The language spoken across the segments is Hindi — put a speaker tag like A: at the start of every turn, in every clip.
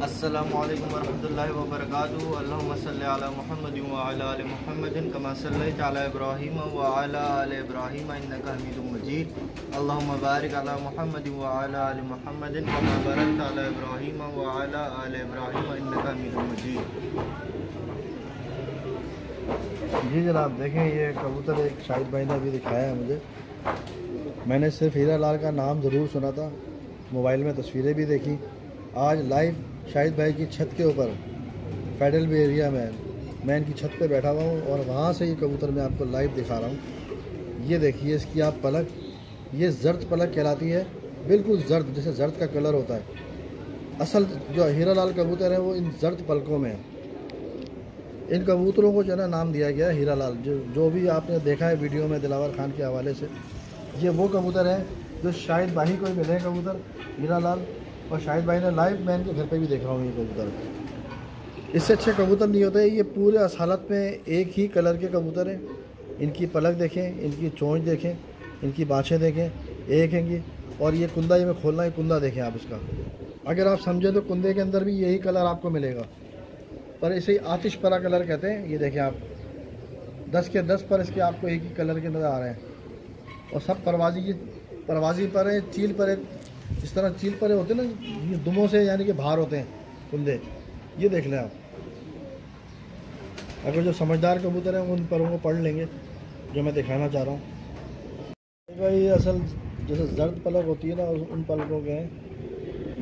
A: अस्सलामुअलैकुम वरहमतुल्लाहि वबरकातुहू। अल्लाहुम्मा सल्लि अला मुहम्मदिन व अला आलि मुहम्मदिन कमा सल्लैता अला इब्राहीम व अला आलि इब्राहीम इन्नका हमीदुम मजीद। अल्लाहुम्मा बारिक अला मुहम्मदिन व अला आलि मुहम्मदिन कमा बारकता अला इब्राहीम व अला आलि इब्राहीम इन्नका हमीदुम मजीद।
B: जी जनाब, देखें ये कबूतर एक शाहिद भाई ने अभी दिखाया है मुझे। मैंने सिर्फ हीरा लाल का नाम ज़रूर सुना था, मोबाइल में तस्वीरें भी देखी। आज लाइव शाहिद भाई की छत के ऊपर फेडरल बे एरिया में मैं इनकी छत पे बैठा हुआ हूँ और वहाँ से ये कबूतर मैं आपको लाइव दिखा रहा हूँ। ये देखिए इसकी आप पलक, ये जर्द पलक कहलाती है, बिल्कुल जर्द, जैसे जर्द का कलर होता है। असल जो हीरा लाल कबूतर है वो इन जर्द पलकों में है। इन कबूतरों को जो है ना नाम दिया गया है हीरा लाल। जो भी आपने देखा है वीडियो में दिलावर खान के हवाले से, ये वो कबूतर है जो शाहिद भाई को ही मिले हैं कबूतर हीरा लाल। और शाहिद भाई ने लाइव मैं इनके घर पे भी देख रहा हूँ ये कबूतर। इससे अच्छे कबूतर नहीं होते। ये पूरे असालत में एक ही कलर के कबूतर हैं। इनकी पलक देखें, इनकी चोंच देखें, इनकी बाँछें देखें, एक हैंगी। और ये कुंदा ये मैं खोलना है, कुंदा देखें आप इसका। अगर आप समझें तो कुंदे के अंदर भी यही कलर आपको मिलेगा, पर इसे आतिश परा कलर कहते हैं। ये देखें आप, 10 के 10 पर इसके आपको एक ही कलर के नज़र आ रहे हैं। और सब परवाजी पर है, चील पर है। इस तरह चील पर होते हैं ना, ये दुमों से यानी कि बाहर होते हैं कुंदे। ये देख लें आप। अगर जो समझदार कबूतर हैं उन परों को पढ़ लेंगे जो मैं दिखाना चाह रहा हूँ। ये असल जैसे जर्द पलक होती है ना, उन पलकों के हैं।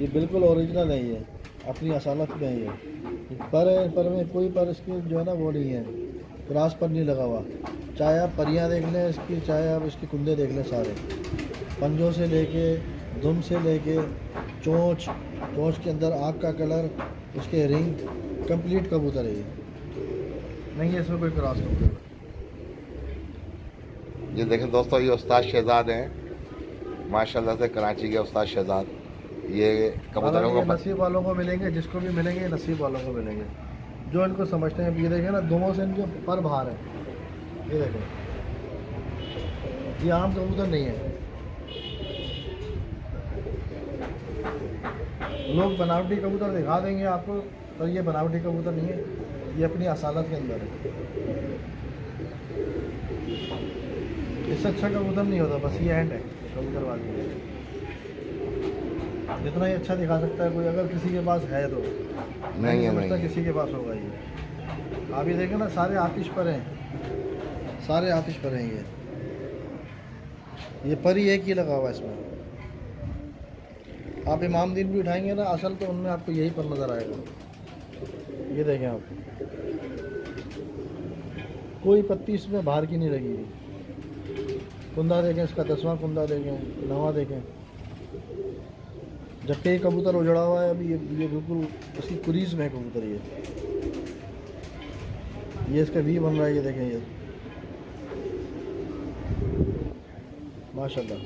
B: ये बिल्कुल ओरिजिनल है, ये अपनी असालत में है। ये पर में कोई पर इसकी जो है ना वो नहीं है, क्रॉस पर नहीं लगा हुआ। चाहे आप परियाँ देख लें इसकी, चाहे आप इसके कुंदे देख लें, सारे पंजों से लेके, दुम से लेके, चोंच के अंदर आँख का कलर, उसके रिंग, कंप्लीट कबूतर है ये। नहीं है इसमें कोई क्रॉस कबूतर।
C: ये देखें दोस्तों, ये उस्ताद शहजाद हैं माशाल्लाह से, कराची के उस्ताद शहजाद। ये कबूतरों को
B: नसीब वालों को मिलेंगे, जिसको भी मिलेंगे नसीब वालों को मिलेंगे जो इनको समझते हैं। ये देखें ना, दोनों से इनके पर बाहर है। ये देखें, ये आम कबूतर नहीं है। लोग बनावटी कबूतर दिखा देंगे आपको, पर ये बनावटी कबूतर नहीं है, ये अपनी असालत के अंदर है। इससे अच्छा कबूतर नहीं होता, बस ये एंड है कबूतर वाली। जितना ही अच्छा दिखा सकता है कोई, अगर किसी के पास है तो। नहीं समझता किसी के पास होगा ये। आप ये देखें ना, सारे आतिश पर हैं, सारे आतिश पर हैं। ये पर ही एक ही लगा हुआ है इसमें। आप इमामदीन भी उठाएंगे ना असल, तो उनमें आपको यही पर नज़र आएगा। ये देखें आप, कोई पत्ती इसमें बाहर की नहीं लगी हुई। कुंदा देखें इसका, 10वां कुंदा देखें, 9वां देखें। जबकि कबूतर उजड़ा हुआ है अभी, ये बिल्कुल इसकी कुरीज में है कबूतर। ये इसका वी बन रहा है। ये देखें, ये माशाल्लाह,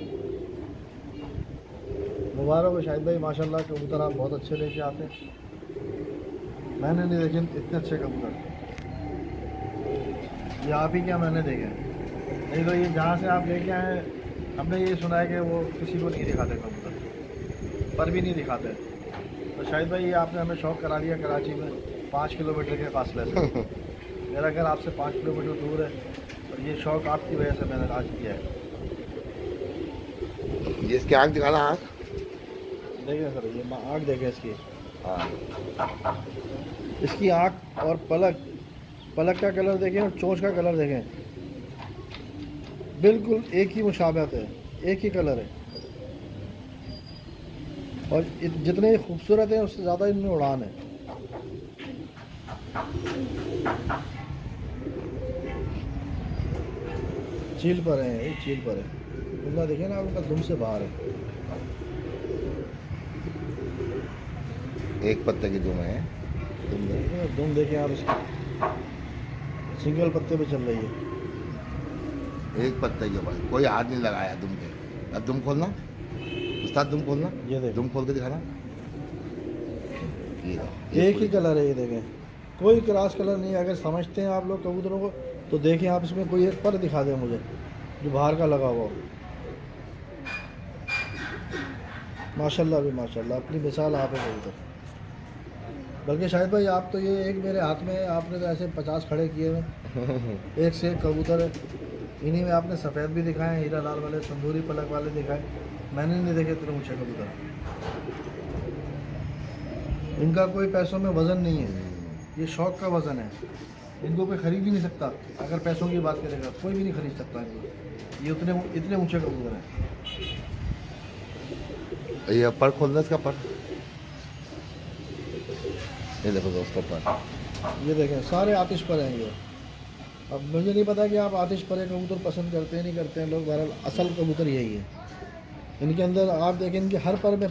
B: मुबारक हो शाहिद भाई, माशाल्लाह। कबूतर आप बहुत अच्छे लेके आते हैं। मैंने नहीं देखे इतने अच्छे कबूतर, ये आप ही क्या मैंने देखे। नहीं तो ये जहाँ से आप लेके आए, हमने ये सुना है कि वो किसी को नहीं दिखाते कबूतर, पर भी नहीं दिखाते। तो शाहिद भाई, ये आपने हमें शौक़ करा दिया कराची में 5 किलोमीटर के फासले से। मेरा घर आपसे 5 किलोमीटर दूर है, और ये शौक़ आपकी वजह से मैंने आज किया है।
C: ये इसकी आँख दिखाना, आँख
B: देखें सर, ये आँख देखें इसकी।
C: हाँ,
B: इसकी आँख और पलक का कलर देखें और चोंच का कलर देखें, बिल्कुल एक ही मुशाबहत है, एक ही कलर है। और जितने खूबसूरत हैं उससे ज़्यादा इनमें उड़ान है। चील पर है, ये चील पर है। कुंदा देखें ना, उनका दुम से बाहर है।
C: एक पत्ते की दुम है।
B: दुम देखें आप इसकी, सिंगल पत्ते पे चल रही है।
C: एक पत्ते के ऊपर कोई हाथ नहीं लगाया दुम के। अब दुम खोलना उस्ताद, दुम खोलना।
B: ये देखें,
C: दुम खोल के दिखाना।
B: एक ही कलर है। ये देखें, कोई क्रॉस कलर नहीं है। अगर समझते हैं आप लोग कबूतरों को तो देखें आप, इसमें कोई एक पर दिखा दें मुझे जो बाहर का लगा हुआ हो। माशाल्लाह भी माशाल्लाह, अपनी मिसाल आप है कबूतर। बल्कि शाहिद भाई आप तो ये एक मेरे हाथ में आपने तो ऐसे 50 खड़े किए हुए एक से एक कबूतर है। इन्हीं में आपने सफ़ेद भी दिखाए, हीरा लाल वाले, संदूरी पलक वाले दिखाए, मैंने नहीं देखे इतने ऊँचे कबूतर। इनका कोई पैसों में वज़न नहीं है, ये शौक़ का वज़न है। इनको कोई ख़रीद ही नहीं सकता। अगर पैसों की बात करेगा कोई भी नहीं ख़रीद सकता इनको। ये इतने ऊँचे कबूतर हैं।
C: ये पर खोलना इसका पर, ये देखो दोस्तों पर,
B: ये देखें सारे आतिश पर हैं ये। अब मुझे नहीं पता कि आप आतिश पर कबूतर पसंद करते हैं नहीं करते हैं लोग, बहरहाल असल कबूतर यही है। इनके अंदर आप देखें इनके हर पर में